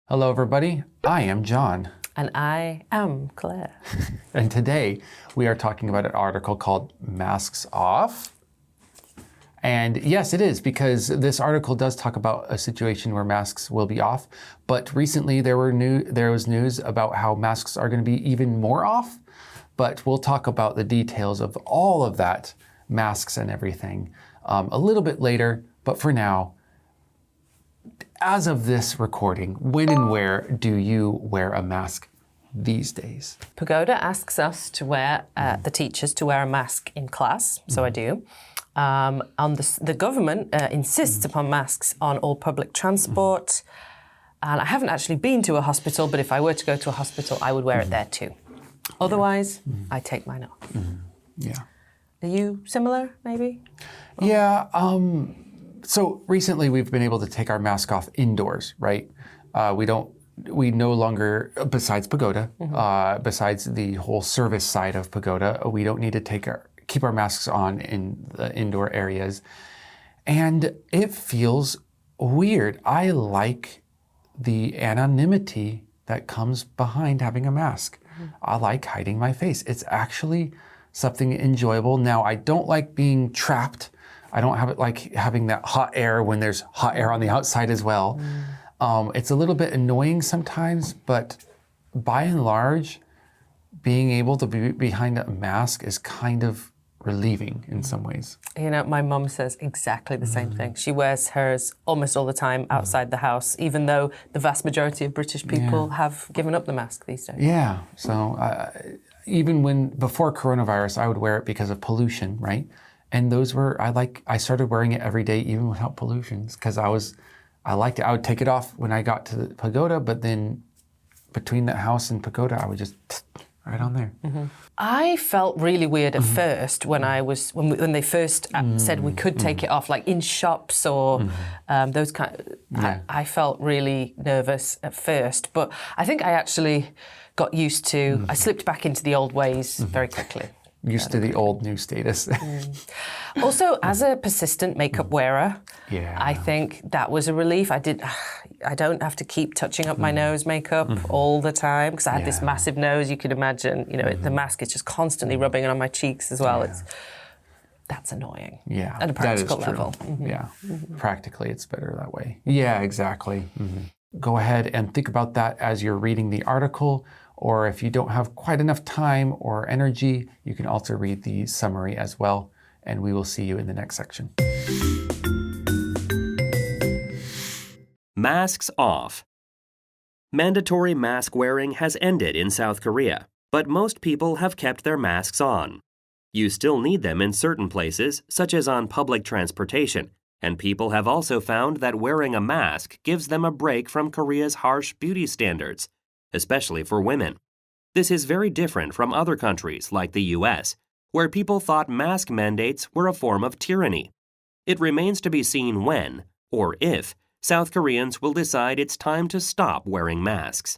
Hello, everybody. I am John. And I am Claire. And today we are talking about an article called Masks Off. And yes, it is, because this article does talk about a situation where masks will be off. But recently there was news about how masks are going to be even more off. But we'll talk about the details of all of that, masks and everything, a little bit later. But for now, as of this recording, when and where do you wear a mask these days? Pagoda asks us to wear, the teachers, to wear a mask in class, so I do. The government insists upon masks on all public transport. And I haven't actually been to a hospital, but if I were to go to a hospital, I would wear it there too. Otherwise, I take mine off. Yeah. Are you similar, maybe? Yeah. So recently we've been able to take our mask off indoors, right? We no longer, besides Pagoda, besides the whole service side of Pagoda, we don't need to keep our masks on in the indoor areas. And it feels weird. I like the anonymity that comes behind having a mask. I like hiding my face. It's actually something enjoyable. Now, I don't like being trapped. I don't like having that hot air when there's hot air on the outside as well. It's a little bit annoying sometimes, but by and large, being able to be behind a mask is kind of relieving in some ways. You know, my mum says exactly the same thing. She wears hers almost all the time outside the house, even though the vast majority of British people have given up the mask these days. Yeah, so even before coronavirus, I would wear it because of pollution, right? And those were, I started wearing it every day, even without pollutions, because I liked it. I would take it off when I got to the Pagoda, but then between the house and Pagoda, I would just right on there. I felt really weird at first when they first said we could take it off, like in shops or those kind. I felt really nervous at first, but I think I actually got used to. I slipped back into the old ways very quickly. Used to the old new status. Also, as a persistent makeup wearer, I think that was a relief. I don't have to keep touching up my nose makeup all the time because I had this massive nose. You can imagine, you know, the mask is just constantly rubbing on my cheeks as well. That's annoying. Yeah, at a practical level. Yeah, practically it's better that way. Yeah, exactly. Go ahead and think about that as you're reading the article. Or if you don't have quite enough time or energy, you can also read the summary as well. And we will see you in the next section. Masks off. Mandatory mask wearing has ended in South Korea, but most people have kept their masks on. You still need them in certain places, such as on public transportation, and people have also found that wearing a mask gives them a break from Korea's harsh beauty standards, especially for women. This is very different from other countries like the US, where people thought mask mandates were a form of tyranny. It remains to be seen when, or if, South Koreans will decide it's time to stop wearing masks.